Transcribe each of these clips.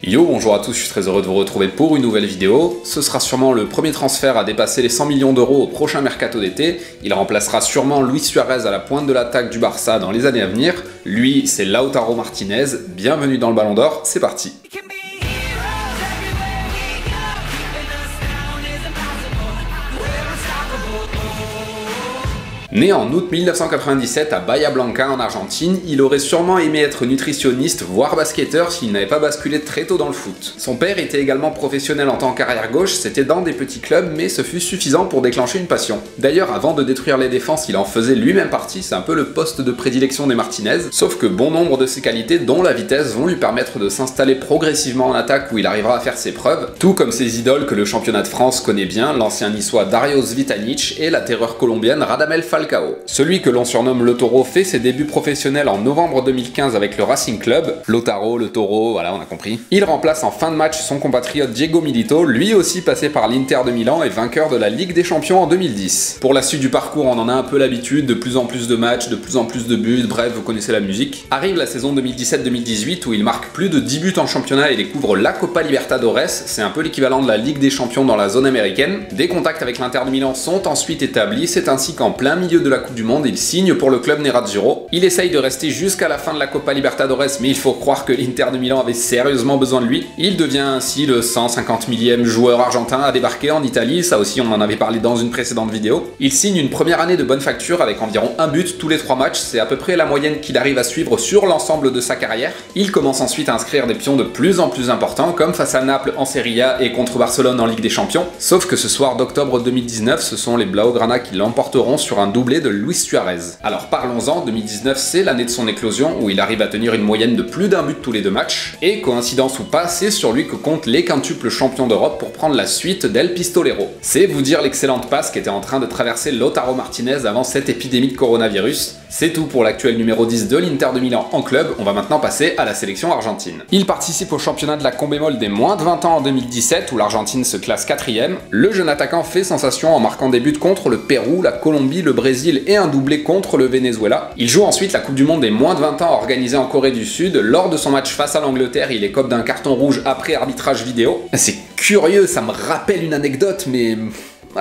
Yo, bonjour à tous, je suis très heureux de vous retrouver pour une nouvelle vidéo. Ce sera sûrement le premier transfert à dépasser les 100 millions d'euros au prochain mercato d'été. Il remplacera sûrement Luis Suarez à la pointe de l'attaque du Barça dans les années à venir. Lui, c'est Lautaro Martinez. Bienvenue dans le Ballon d'Or, c'est parti. Né en août 1997 à Bahia Blanca en Argentine, il aurait sûrement aimé être nutritionniste, voire basketteur s'il n'avait pas basculé très tôt dans le foot. Son père était également professionnel en tant qu'arrière gauche, c'était dans des petits clubs, mais ce fut suffisant pour déclencher une passion. D'ailleurs, avant de détruire les défenses, il en faisait lui-même partie, c'est un peu le poste de prédilection des Martinez, sauf que bon nombre de ses qualités, dont la vitesse, vont lui permettre de s'installer progressivement en attaque où il arrivera à faire ses preuves, tout comme ses idoles que le championnat de France connaît bien, l'ancien niçois Dario Svitanic et la terreur colombienne Radamel Falcao. Celui que l'on surnomme le Taureau fait ses débuts professionnels en novembre 2015 avec le Racing Club. Lautaro, le Taureau, voilà, on a compris. Il remplace en fin de match son compatriote Diego Milito, lui aussi passé par l'Inter de Milan et vainqueur de la Ligue des Champions en 2010. Pour la suite du parcours, on en a un peu l'habitude, de plus en plus de matchs, de plus en plus de buts, bref, vous connaissez la musique. Arrive la saison 2017-2018 où il marque plus de 10 buts en championnat et découvre la Copa Libertadores, c'est un peu l'équivalent de la Ligue des Champions dans la zone américaine. Des contacts avec l'Inter de Milan sont ensuite établis, c'est ainsi qu'en plein milieu de la Coupe du Monde, il signe pour le club Nerazzurro. Il essaye de rester jusqu'à la fin de la Copa Libertadores, mais il faut croire que l'Inter de Milan avait sérieusement besoin de lui. Il devient ainsi le 150 millième joueur argentin à débarquer en Italie, ça aussi on en avait parlé dans une précédente vidéo. Il signe une première année de bonne facture avec environ un but tous les 3 matchs, c'est à peu près la moyenne qu'il arrive à suivre sur l'ensemble de sa carrière. Il commence ensuite à inscrire des pions de plus en plus importants, comme face à Naples en Serie A et contre Barcelone en Ligue des Champions. Sauf que ce soir d'octobre 2019, ce sont les Blaugrana qui l'emporteront sur un doublé de Luis Suarez. Alors parlons-en, 2019 c'est l'année de son éclosion où il arrive à tenir une moyenne de plus d'un but tous les 2 matchs, et coïncidence ou pas, c'est sur lui que comptent les quintuples champions d'Europe pour prendre la suite d'El Pistolero. C'est vous dire l'excellente passe qu'était en train de traverser Lautaro Martinez avant cette épidémie de coronavirus. C'est tout pour l'actuel numéro 10 de l'Inter de Milan en club, on va maintenant passer à la sélection argentine. Il participe au championnat de la Conmebol des moins de 20 ans en 2017 où l'Argentine se classe 4ème. Le jeune attaquant fait sensation en marquant des buts contre le Pérou, la Colombie, le Brésil et un doublé contre le Venezuela. Il joue ensuite la Coupe du Monde des moins de 20 ans organisée en Corée du Sud. Lors de son match face à l'Angleterre, il écope d'un carton rouge après arbitrage vidéo. C'est curieux, ça me rappelle une anecdote, mais...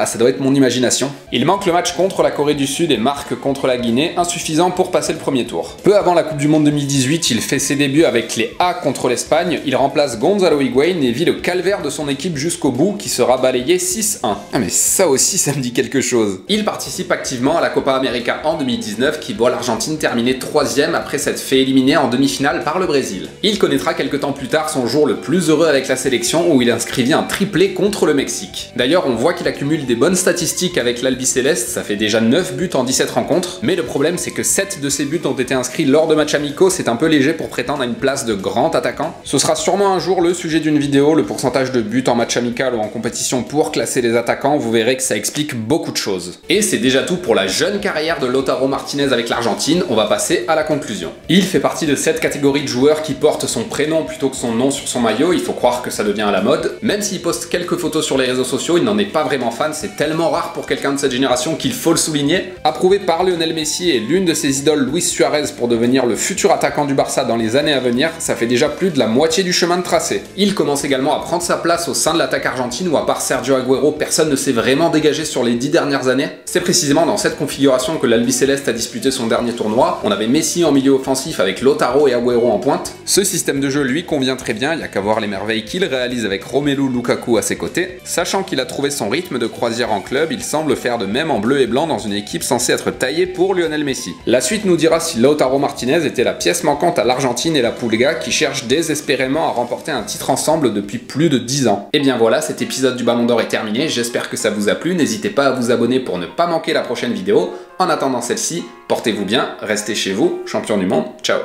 ça doit être mon imagination. Il manque le match contre la Corée du Sud et marque contre la Guinée, insuffisant pour passer le premier tour. Peu avant la Coupe du Monde 2018, il fait ses débuts avec les A contre l'Espagne, il remplace Gonzalo Higuaín et vit le calvaire de son équipe jusqu'au bout, qui sera balayé 6-1. Ah mais ça aussi, ça me dit quelque chose. Il participe activement à la Copa América en 2019, qui voit l'Argentine terminer 3ème après s'être fait éliminer en demi-finale par le Brésil. Il connaîtra quelques temps plus tard son jour le plus heureux avec la sélection, où il inscrivit un triplé contre le Mexique. D'ailleurs, on voit qu'il accumule des bonnes statistiques avec l'Albiceleste, ça fait déjà 9 buts en 17 rencontres, mais le problème c'est que 7 de ces buts ont été inscrits lors de matchs amicaux, c'est un peu léger pour prétendre à une place de grand attaquant. Ce sera sûrement un jour le sujet d'une vidéo, le pourcentage de buts en match amical ou en compétition pour classer les attaquants, vous verrez que ça explique beaucoup de choses. Et c'est déjà tout pour la jeune carrière de Lautaro Martinez avec l'Argentine, on va passer à la conclusion. Il fait partie de cette catégorie de joueurs qui portent son prénom plutôt que son nom sur son maillot, il faut croire que ça devient à la mode. Même s'il poste quelques photos sur les réseaux sociaux, il n'en est pas vraiment fan, c'est tellement rare pour quelqu'un de cette génération qu'il faut le souligner. Approuvé par Lionel Messi et l'une de ses idoles Luis Suarez pour devenir le futur attaquant du Barça dans les années à venir, ça fait déjà plus de la moitié du chemin de tracé. Il commence également à prendre sa place au sein de l'attaque argentine où à part Sergio Agüero, personne ne s'est vraiment dégagé sur les 10 dernières années. C'est précisément dans cette configuration que l'Albiceleste a disputé son dernier tournoi. On avait Messi en milieu offensif avec Lautaro et Agüero en pointe. Ce système de jeu lui convient très bien, il n'y a qu'à voir les merveilles qu'il réalise avec Romelu Lukaku à ses côtés. Sachant qu'il a trouvé son rythme de croisière en club, il semble faire de même en bleu et blanc dans une équipe censée être taillée pour Lionel Messi. La suite nous dira si Lautaro Martinez était la pièce manquante à l'Argentine et la Pulga qui cherchent désespérément à remporter un titre ensemble depuis plus de 10 ans. Et bien voilà, cet épisode du Ballon d'Or est terminé, j'espère que ça vous a plu, n'hésitez pas à vous abonner pour ne pas manquer la prochaine vidéo. En attendant celle-ci, portez-vous bien, restez chez vous, champion du monde, ciao.